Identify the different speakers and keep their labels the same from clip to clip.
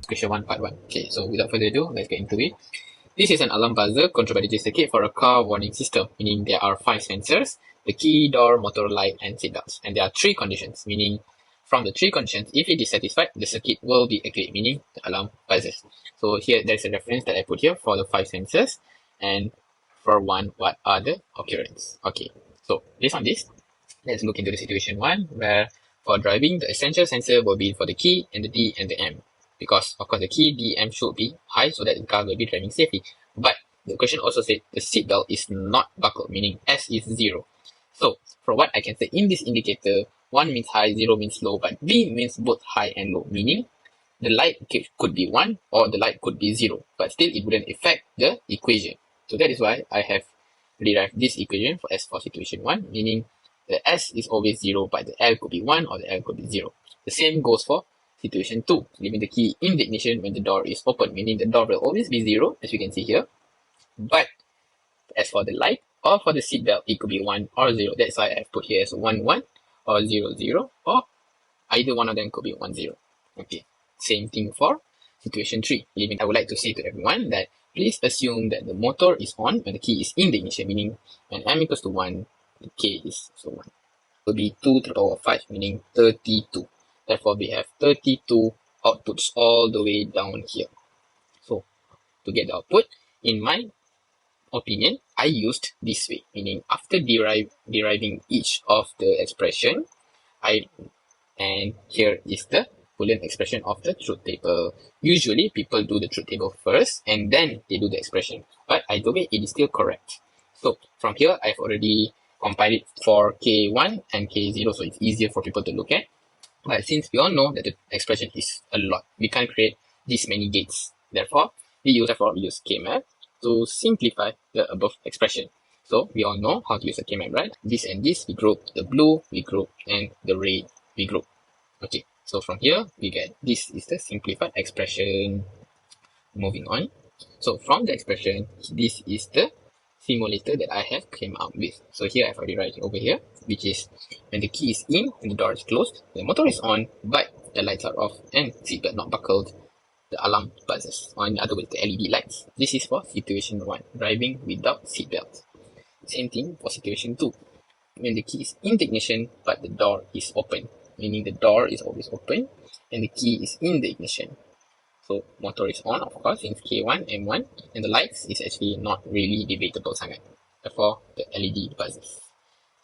Speaker 1: question 1, part 1. Okay, so without further ado, let's get into it. This is an alarm buzzer controlled by the digital circuit for a car warning system, meaning there are 5 sensors: the key, door, motor, light, and seatbelts. And there are 3 conditions, meaning from the 3 conditions, if it is satisfied, the circuit will be activated, meaning the alarm buzzes. So here, there's a reference that I put here for the 5 sensors, and for 1, what are the occurrence. Okay, so based on this, let's look into the situation 1, where for driving, the essential sensor will be for the key and the D and the M. Because, of course, the key, D, M should be high so that the car will be driving safely. But the question also said the seatbelt is not buckled, meaning S is 0. So, from what I can say in this indicator, 1 means high, 0 means low, but B means both high and low, meaning the light could be 1 or the light could be 0, but still it wouldn't affect the equation. So that is why I have derived this equation for S for situation 1, meaning the S is always 0, but the L could be 1 or the L could be 0. The same goes for situation 2, leaving the key in the ignition when the door is open, meaning the door will always be 0, as you can see here. But as for the light or for the seatbelt, it could be 1 or 0. That's why I have put here as 1, 1 or 0, 0, or either one of them could be 1, 0. Okay, same thing for situation 3, leaving I would like to say to everyone that please assume that the motor is on when the key is in the ignition, meaning when M equals to 1, the K is so 1. It will be 2 to the power of 5, meaning 32. Therefore, we have 32 outputs all the way down here. So, to get the output, in my opinion, I used this way, meaning after deriving each of the expression, and here is the Boolean expression of the truth table. Usually, people do the truth table first, and then they do the expression. But either way, it is still correct. So, from here, I've already compiled it for K1 and K0, so it's easier for people to look at. But since we all know that the expression is a lot, we can't create this many gates. Therefore, we use K-map to simplify the above expression. So we all know how to use a K-map, right? This and this, we group the blue, we group, and the red, we group. Okay, so from here, we get this is the simplified expression. Moving on. So from the expression, this is the simulator that I have came up with. So here I've already written over here, which is when the key is in and the door is closed, the motor is on, but the lights are off and seatbelt not buckled, the alarm buzzes, or in other words, the LED lights. This is for situation 1, driving without seatbelt. Same thing for situation 2, when the key is in the ignition, but the door is open, meaning the door is always open and the key is in the ignition. So motor is on, of course, since K1, M1, and the lights is actually not really debatable sangat. Therefore, the LED buzzes.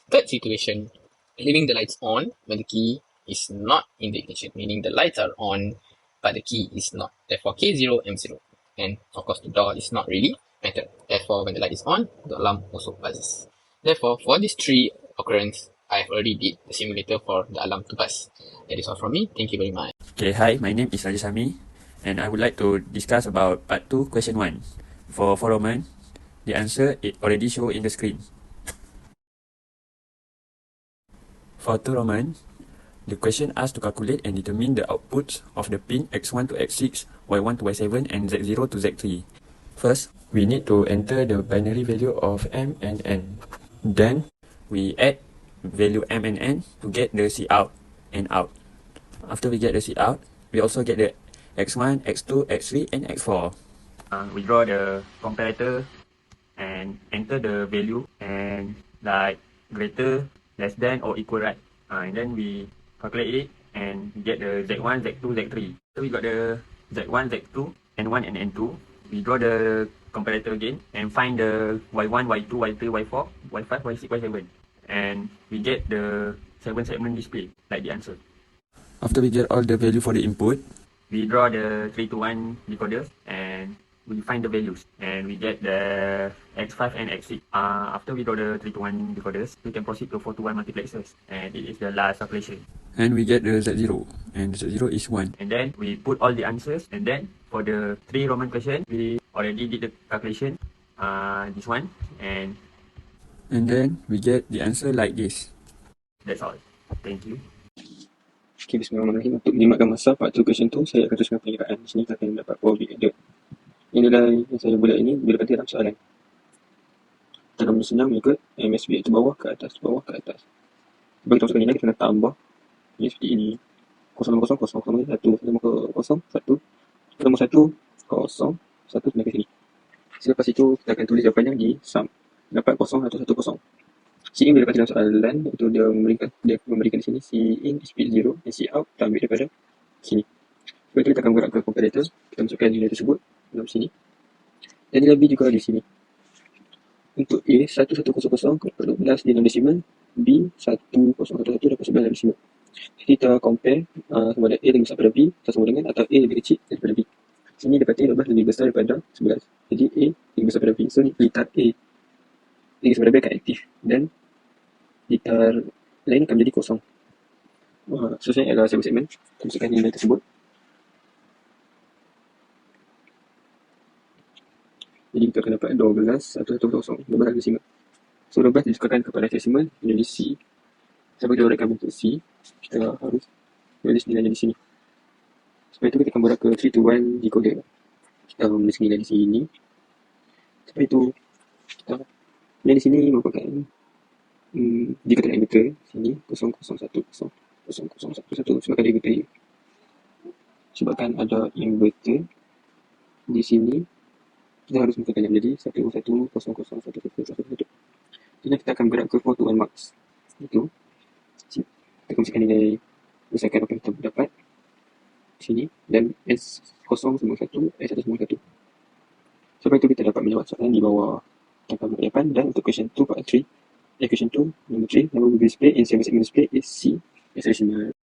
Speaker 1: Third situation, leaving the lights on when the key is not in the ignition, meaning the lights are on, but the key is not. Therefore, K0, M0. And of course, the door is not really matter. Therefore, when the light is on, the alarm also buzzes. Therefore, for these 3 occurrences, I've already did the simulator for the alarm to buzz. That is all from me. Thank you very much.
Speaker 2: Okay, hi, my name is Rajasamy, and I would like to discuss about part 2, question 1. For Roman, the answer it already shown in the screen. For 2 Roman, the question asks to calculate and determine the outputs of the pin X1 to X6, Y1 to Y7, and Z0 to Z3. First, we need to enter the binary value of M and N. Then, we add value M and N to get the C out and out. After we get the C out, we also get the X1, X2, X3, and X4. We draw the comparator and enter the value and like greater, less than, or equal, right? And then we calculate it and get the Z1, Z2, Z3. So we got the Z1, Z2, N1, and N2. We draw the comparator again and find the Y1, Y2, Y3, Y4, Y5, Y6, Y7. And we get the 7 segment display, like the answer. After we get all the value for the input, we draw the 3 to 1 decoders and we find the values and we get the X5 and X6. After we draw the 3 to 1 decoders, we can proceed to 4 to 1 multiplexers, and it is the last calculation. And we get the Z0, and Z0 is 1. And then we put all the answers, and then for the 3 Roman question, we already did the calculation, this one, and then we get the answer like this. That's all. Thank you.
Speaker 3: Okay, bismillahirrahmanirrahim. Untuk menjimatkan masa part 2 question 2, saya akan teruskan pengiraan. Di sini kita akan dapat probably added. Ini nilai yang saya buat ini bila dalam soalan. Kita akan bersenang mengikut MSB itu bawah ke atas, bawah ke atas. Bagi kita masukkan nilai, kita kena tambah. Ini seperti ini. 0, 0, 0, 0, 1, 5 ke 0, 1. Nombor 1, 0, 1 kena ke sini. Selepas itu, kita akan tulis jawapannya di sum. Dapat 0 atau 1, 0. C in bila dapat dalam soalan, iaitu dia memberikan di sini C in is split 0 dan C out kita ambil daripada sini. Lepas itu kita akan bergerak ke comparator, kita masukkan nilai tersebut dalam sini. Dan nilai B juga di sini. Untuk A, 1100 perlu 11 di dalam desimal, B 1011 dapat 11 dalam desimal. Jadi kita compare sama ada A lebih besar daripada B sama dengan atau A lebih kecil daripada B. Sini dapat A lebih besar daripada 11. Jadi A lebih besar daripada B. So litar A lebih besar daripada B akan aktif dan litar lain akan menjadi kosong. Seterusnya adalah segmen. Kita masukkan nilai tersebut. Jadi kita akan dapat 12 atau 10 12 desimal. So 12 disukarkan kepada desimal menjadi C. Sebab kita uraikan bentuk C, kita harus tulis nilainya di sini. Setelah itu kita akan berat ke 3 to 1 decoder. Kita menulis nilai di sini. Setelah itu kita nilai di sini merupakan jika tak inverter sini 0010 0011 sebabkan ada inverter. Sebabkan ada inverter di sini, kita harus menggunakannya menjadi 11001111. Jadi kita akan bergerak ke 4 to 1 marks. Itu kita akan masukkan nilai berdasarkan apa yang kita dapat di sini dan S0 semua 1, S1 semua 1. Sampai itu kita dapat menjawab soalan di bawah angka berdepan. Dan untuk question 2 part 3, question 2 number 3, number will be displayed in 7 segment display is C as decimal.